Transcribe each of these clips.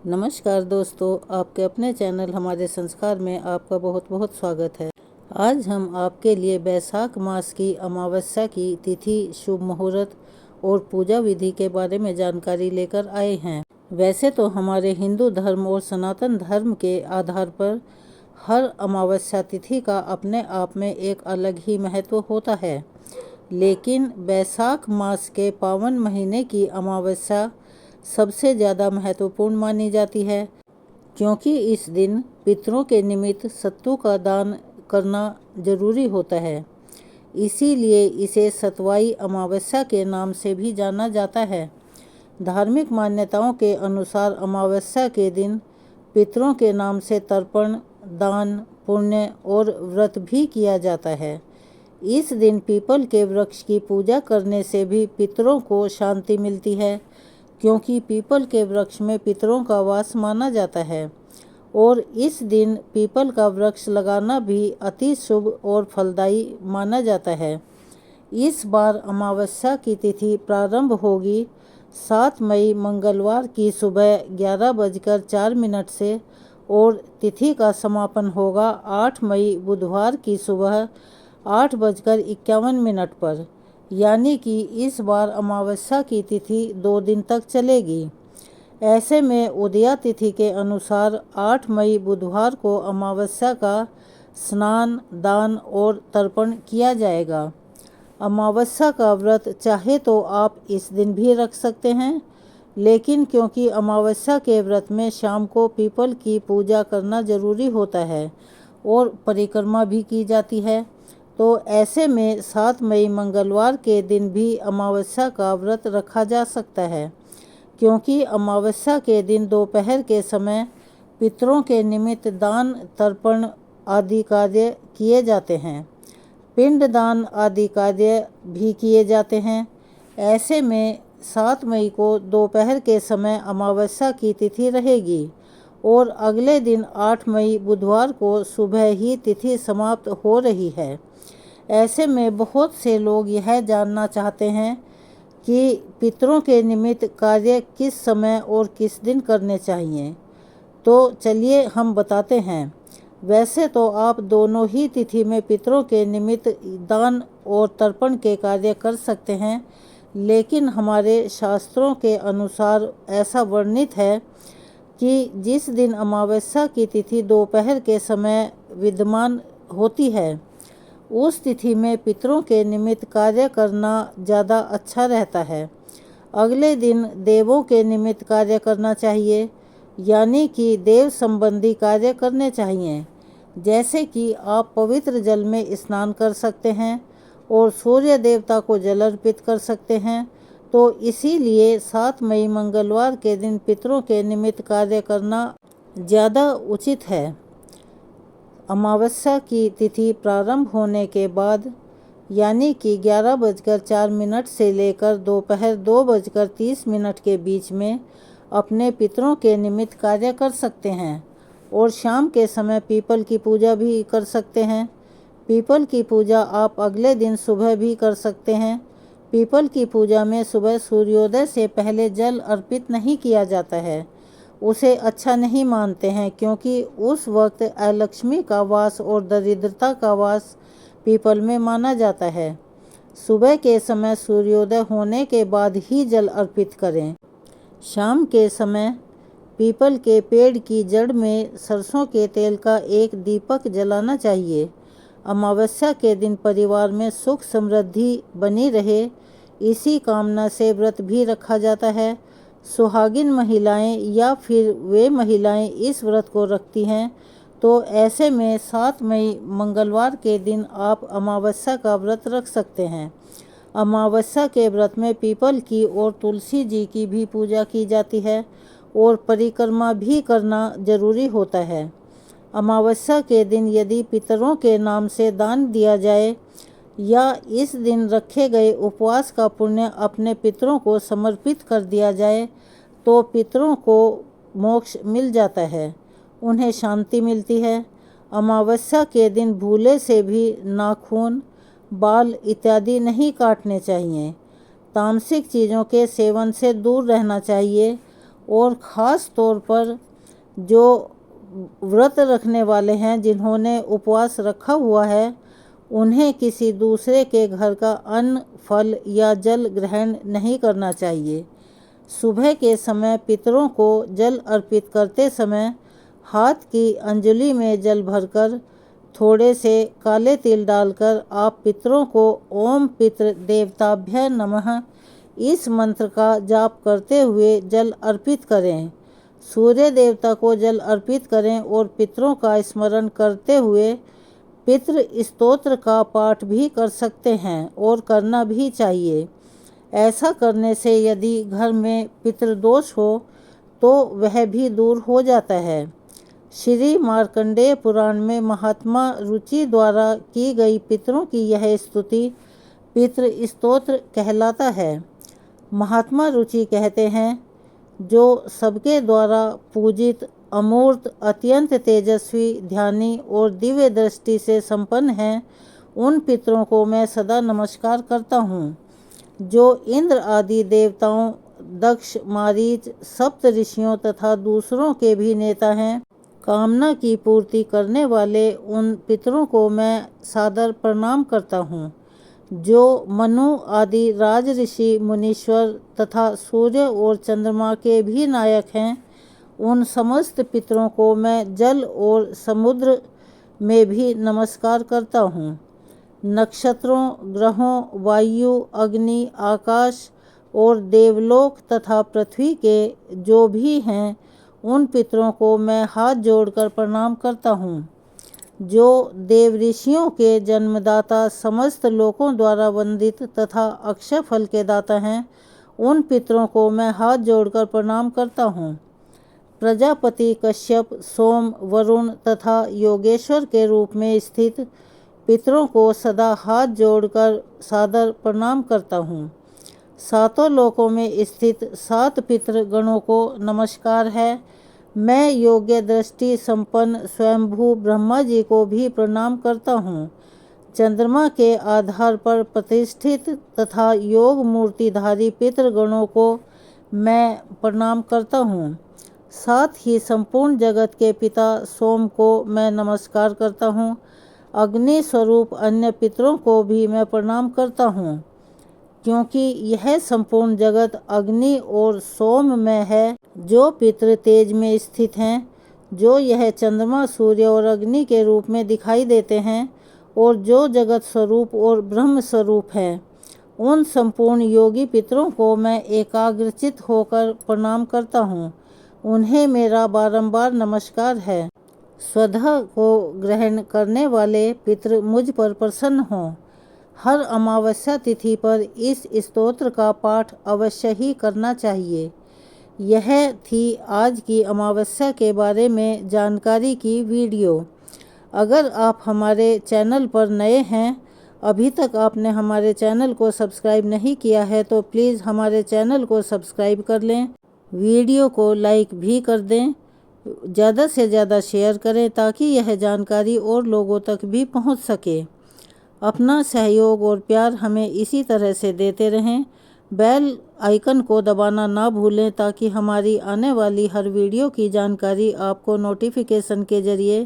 नमस्कार दोस्तों, आपके अपने चैनल हमारे संस्कार में आपका बहुत बहुत स्वागत है। आज हम आपके लिए वैशाख मास की अमावस्या की तिथि, शुभ मुहूर्त और पूजा विधि के बारे में जानकारी लेकर आए हैं। वैसे तो हमारे हिंदू धर्म और सनातन धर्म के आधार पर हर अमावस्या तिथि का अपने आप में एक अलग ही महत्व होता है, लेकिन वैशाख मास के पावन महीने की अमावस्या सबसे ज़्यादा महत्वपूर्ण मानी जाती है, क्योंकि इस दिन पितरों के निमित्त सत्तू का दान करना जरूरी होता है। इसीलिए इसे सतवाई अमावस्या के नाम से भी जाना जाता है। धार्मिक मान्यताओं के अनुसार अमावस्या के दिन पितरों के नाम से तर्पण, दान, पुण्य और व्रत भी किया जाता है। इस दिन पीपल के वृक्ष की पूजा करने से भी पितरों को शांति मिलती है, क्योंकि पीपल के वृक्ष में पितरों का वास माना जाता है और इस दिन पीपल का वृक्ष लगाना भी अति शुभ और फलदायी माना जाता है। इस बार अमावस्या की तिथि प्रारंभ होगी 7 मई मंगलवार की सुबह 11:04 से और तिथि का समापन होगा 8 मई बुधवार की सुबह 8:51 पर। यानी कि इस बार अमावस्या की तिथि 2 दिन तक चलेगी। ऐसे में उदया तिथि के अनुसार 8 मई बुधवार को अमावस्या का स्नान, दान और तर्पण किया जाएगा। अमावस्या का व्रत चाहे तो आप इस दिन भी रख सकते हैं, लेकिन क्योंकि अमावस्या के व्रत में शाम को पीपल की पूजा करना जरूरी होता है और परिक्रमा भी की जाती है, तो ऐसे में 7 मई मंगलवार के दिन भी अमावस्या का व्रत रखा जा सकता है, क्योंकि अमावस्या के दिन दोपहर के समय पितरों के निमित्त दान, तर्पण आदि कार्य किए जाते हैं। पिंडदान आदि कार्य भी किए जाते हैं। ऐसे में 7 मई को दोपहर के समय अमावस्या की तिथि रहेगी और अगले दिन 8 मई बुधवार को सुबह ही तिथि समाप्त हो रही है। ऐसे में बहुत से लोग यह जानना चाहते हैं कि पितरों के निमित्त कार्य किस समय और किस दिन करने चाहिए, तो चलिए हम बताते हैं। वैसे तो आप दोनों ही तिथि में पितरों के निमित्त दान और तर्पण के कार्य कर सकते हैं, लेकिन हमारे शास्त्रों के अनुसार ऐसा वर्णित है कि जिस दिन अमावस्या की तिथि दोपहर के समय विद्यमान होती है, उस तिथि में पितरों के निमित्त कार्य करना ज़्यादा अच्छा रहता है। अगले दिन देवों के निमित्त कार्य करना चाहिए, यानी कि देव संबंधी कार्य करने चाहिए। जैसे कि आप पवित्र जल में स्नान कर सकते हैं और सूर्य देवता को जल अर्पित कर सकते हैं, तो इसीलिए 7 मई मंगलवार के दिन पितरों के निमित्त कार्य करना ज़्यादा उचित है। अमावस्या की तिथि प्रारंभ होने के बाद यानी कि 11:04 से लेकर दोपहर 2:30 के बीच में अपने पितरों के निमित्त कार्य कर सकते हैं और शाम के समय पीपल की पूजा भी कर सकते हैं। पीपल की पूजा आप अगले दिन सुबह भी कर सकते हैं। पीपल की पूजा में सुबह सूर्योदय से पहले जल अर्पित नहीं किया जाता है, उसे अच्छा नहीं मानते हैं, क्योंकि उस वक्त अलक्ष्मी का वास और दरिद्रता का वास पीपल में माना जाता है। सुबह के समय सूर्योदय होने के बाद ही जल अर्पित करें। शाम के समय पीपल के पेड़ की जड़ में सरसों के तेल का एक दीपक जलाना चाहिए। अमावस्या के दिन परिवार में सुख समृद्धि बनी रहे, इसी कामना से व्रत भी रखा जाता है। सुहागिन महिलाएं या फिर वे महिलाएं इस व्रत को रखती हैं, तो ऐसे में 7 मई मंगलवार के दिन आप अमावस्या का व्रत रख सकते हैं। अमावस्या के व्रत में पीपल की और तुलसी जी की भी पूजा की जाती है और परिक्रमा भी करना जरूरी होता है। अमावस्या के दिन यदि पितरों के नाम से दान दिया जाए या इस दिन रखे गए उपवास का पुण्य अपने पितरों को समर्पित कर दिया जाए, तो पितरों को मोक्ष मिल जाता है, उन्हें शांति मिलती है। अमावस्या के दिन भूले से भी नाखून, बाल इत्यादि नहीं काटने चाहिए। तामसिक चीज़ों के सेवन से दूर रहना चाहिए और ख़ास तौर पर जो व्रत रखने वाले हैं, जिन्होंने उपवास रखा हुआ है, उन्हें किसी दूसरे के घर का अन्न, फल या जल ग्रहण नहीं करना चाहिए। सुबह के समय पितरों को जल अर्पित करते समय हाथ की अंजलि में जल भरकर थोड़े से काले तिल डालकर आप पितरों को ओम पितृ देवताभ्य नमः इस मंत्र का जाप करते हुए जल अर्पित करें। सूर्य देवता को जल अर्पित करें और पितरों का स्मरण करते हुए पितृ स्तोत्र का पाठ भी कर सकते हैं और करना भी चाहिए। ऐसा करने से यदि घर में पितृदोष हो तो वह भी दूर हो जाता है। श्री मार्कंडेय पुराण में महात्मा रुचि द्वारा की गई पितरों की यह स्तुति पितृ स्तोत्र कहलाता है। महात्मा रुचि कहते हैं, जो सबके द्वारा पूजित, अमूर्त, अत्यंत तेजस्वी, ध्यानी और दिव्य दृष्टि से संपन्न हैं, उन पितरों को मैं सदा नमस्कार करता हूँ। जो इंद्र आदि देवताओं, दक्ष, मारीच, सप्त ऋषियों तथा दूसरों के भी नेता हैं, कामना की पूर्ति करने वाले उन पितरों को मैं सादर प्रणाम करता हूँ। जो मनु आदि राज ऋषि, मुनीश्वर तथा सूर्य और चंद्रमा के भी नायक हैं, उन समस्त पितरों को मैं जल और समुद्र में भी नमस्कार करता हूँ। नक्षत्रों, ग्रहों, वायु, अग्नि, आकाश और देवलोक तथा पृथ्वी के जो भी हैं, उन पितरों को मैं हाथ जोड़कर प्रणाम करता हूँ। जो देव ऋषियों के जन्मदाता, समस्त लोकों द्वारा वंदित तथा अक्षय फल के दाता हैं, उन पितरों को मैं हाथ जोड़कर प्रणाम करता हूँ। प्रजापति, कश्यप, सोम, वरुण तथा योगेश्वर के रूप में स्थित पितरों को सदा हाथ जोड़कर सादर प्रणाम करता हूँ। सातों लोकों में स्थित 7 पितृ गणों को नमस्कार है। मैं योग्य दृष्टि संपन्न स्वयंभू ब्रह्मा जी को भी प्रणाम करता हूँ। चंद्रमा के आधार पर प्रतिष्ठित तथा योग मूर्तिधारी पितृगणों को मैं प्रणाम करता हूँ। साथ ही संपूर्ण जगत के पिता सोम को मैं नमस्कार करता हूँ। अग्नि स्वरूप अन्य पितरों को भी मैं प्रणाम करता हूँ, क्योंकि यह संपूर्ण जगत अग्नि और सोम में है। जो पितृ तेज में स्थित हैं, जो यह चंद्रमा, सूर्य और अग्नि के रूप में दिखाई देते हैं और जो जगत स्वरूप और ब्रह्म स्वरूप हैं, उन संपूर्ण योगी पितरों को मैं एकाग्रचित होकर प्रणाम करता हूँ। उन्हें मेरा बारंबार नमस्कार है। स्वधा को ग्रहण करने वाले पितृ मुझ पर प्रसन्न हों। हर अमावस्या तिथि पर इस स्तोत्र का पाठ अवश्य ही करना चाहिए। यह थी आज की अमावस्या के बारे में जानकारी की वीडियो। अगर आप हमारे चैनल पर नए हैं, अभी तक आपने हमारे चैनल को सब्सक्राइब नहीं किया है, तो प्लीज़ हमारे चैनल को सब्सक्राइब कर लें। वीडियो को लाइक भी कर दें, ज़्यादा से ज़्यादा शेयर करें ताकि यह जानकारी और लोगों तक भी पहुंच सके। अपना सहयोग और प्यार हमें इसी तरह से देते रहें। बेल आइकन को दबाना ना भूलें ताकि हमारी आने वाली हर वीडियो की जानकारी आपको नोटिफिकेशन के ज़रिए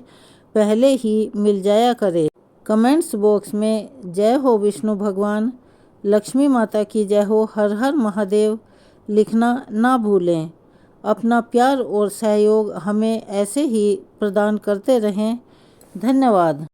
पहले ही मिल जाया करे। कमेंट्स बॉक्स में जय हो विष्णु भगवान, लक्ष्मी माता की जय हो, हर हर महादेव लिखना ना भूलें। अपना प्यार और सहयोग हमें ऐसे ही प्रदान करते रहें। धन्यवाद।